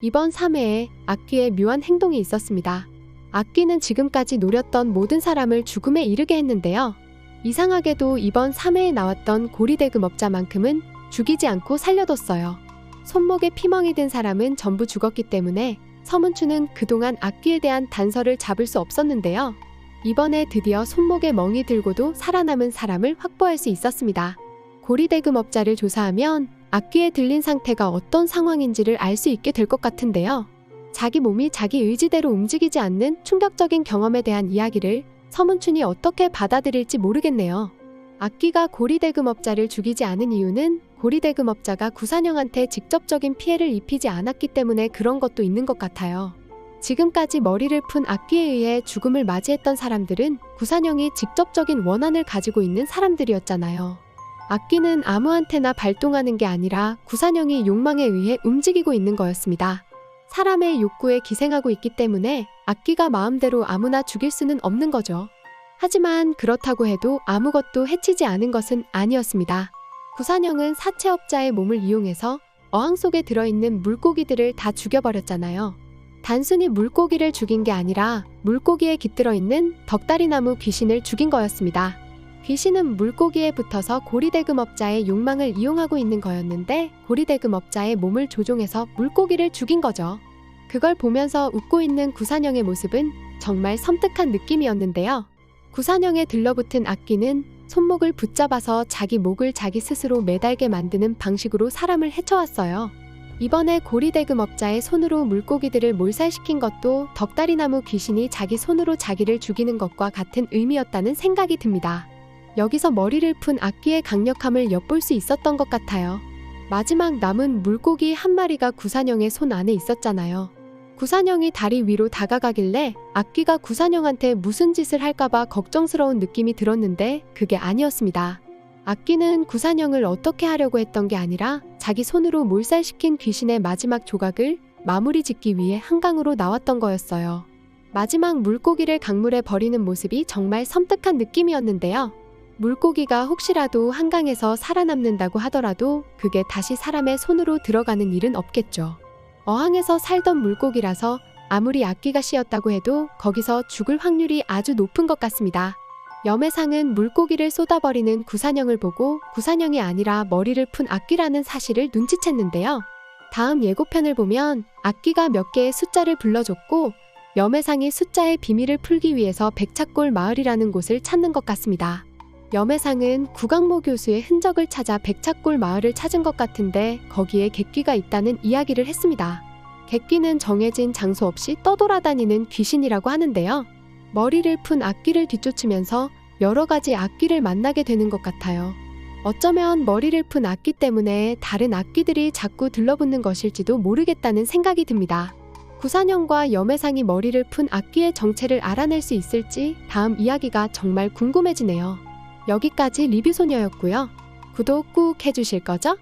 이번 3회에 악귀의 묘한 행동이 있었습니다. 악귀는 지금까지 노렸던 모든 사람을 죽음에 이르게 했는데요. 이상하게도 이번 3회에 나왔던 고리대금업자만큼은 죽이지 않고 살려뒀어요. 손목에 피멍이 든 사람은 전부 죽었기 때문에 서문추는 그동안 악귀에 대한 단서를 잡을 수 없었는데요. 이번에 드디어 손목에 멍이 들고도 살아남은 사람을 확보할 수 있었습니다. 고리대금업자를 조사하면 악귀에 들린 상태가 어떤 상황인지를 알 수 있게 될 것 같은데요. 자기 몸이 자기 의지대로 움직이지 않는 충격적인 경험에 대한 이야기를 서문춘이 어떻게 받아들일지 모르겠네요. 악귀가 고리대금업자를 죽이지 않은 이유는 고리대금업자가 구산영한테 직접적인 피해를 입히지 않았기 때문에 그런 것도 있는 것 같아요. 지금까지 머리를 푼 악귀에 의해 죽음을 맞이했던 사람들은 구산영이 직접적인 원한을 가지고 있는 사람들이었잖아요. 악귀는 아무한테나 발동하는 게 아니라 구산영이 욕망에 의해 움직이고 있는 거였습니다. 사람의 욕구에 기생하고 있기 때문에 악귀가 마음대로 아무나 죽일 수는 없는 거죠. 하지만 그렇다고 해도 아무것도 해치지 않은 것은 아니었습니다. 구산영은 사채업자의 몸을 이용해서 어항 속에 들어있는 물고기들을 다 죽여버렸잖아요. 단순히 물고기를 죽인 게 아니라 물고기에 깃들어 있는 덕다리나무 귀신을 죽인 거였습니다. 귀신은 물고기에 붙어서 고리대금업자의 욕망을 이용하고 있는 거였는데 고리대금업자의 몸을 조종해서 물고기를 죽인 거죠. 그걸 보면서 웃고 있는 구산영의 모습은 정말 섬뜩한 느낌이었는데요. 구산영에 들러붙은 악귀는 손목을 붙잡아서 자기 목을 자기 스스로 매달게 만드는 방식으로 사람을 해쳐왔어요. 이번에 고리대금업자의 손으로 물고기들을 몰살시킨 것도 덕다리나무 귀신이 자기 손으로 자기를 죽이는 것과 같은 의미였다는 생각이 듭니다. 여기서 머리를 푼 악귀의 강력함을 엿볼 수 있었던 것 같아요. 마지막 남은 물고기 한 마리가 구산영의 손 안에 있었잖아요. 구산영이 다리 위로 다가가길래 악귀가 구산영한테 무슨 짓을 할까봐 걱정스러운 느낌이 들었는데 그게 아니었습니다. 악귀는 구산영을 어떻게 하려고 했던 게 아니라 자기 손으로 몰살시킨 귀신의 마지막 조각을 마무리 짓기 위해 한강으로 나왔던 거였어요. 마지막 물고기를 강물에 버리는 모습이 정말 섬뜩한 느낌이었는데요. 물고기가 혹시라도 한강에서 살아남는다고 하더라도 그게 다시 사람의 손으로 들어가는 일은 없겠죠. 어항에서 살던 물고기라서 아무리 악귀가 씌었다고 해도 거기서 죽을 확률이 아주 높은 것 같습니다. 염혜상은 물고기를 쏟아버리는 구산영을 보고 구산영이 아니라 머리를 푼 악귀라는 사실을 눈치챘는데요. 다음 예고편을 보면 악귀가 몇 개의 숫자를 불러줬고 염혜상이 숫자의 비밀을 풀기 위해서 백차골 마을이라는 곳을 찾는 것 같습니다. 염혜상은 구강모 교수의 흔적을 찾아 백차골 마을을 찾은 것 같은데 거기에 객귀가 있다는 이야기를 했습니다. 객귀는 정해진 장소 없이 떠돌아다니는 귀신이라고 하는데요. 머리를 푼 악귀를 뒤쫓으면서 여러 가지 악귀를 만나게 되는 것 같아요. 어쩌면 머리를 푼 악귀 때문에 다른 악귀들이 자꾸 들러붙는 것일지도 모르겠다는 생각이 듭니다. 구산영과 염혜상이 머리를 푼 악귀의 정체를 알아낼 수 있을지 다음 이야기가 정말 궁금해지네요. 여기까지 리뷰소녀였고요. 구독 꾹 해주실 거죠?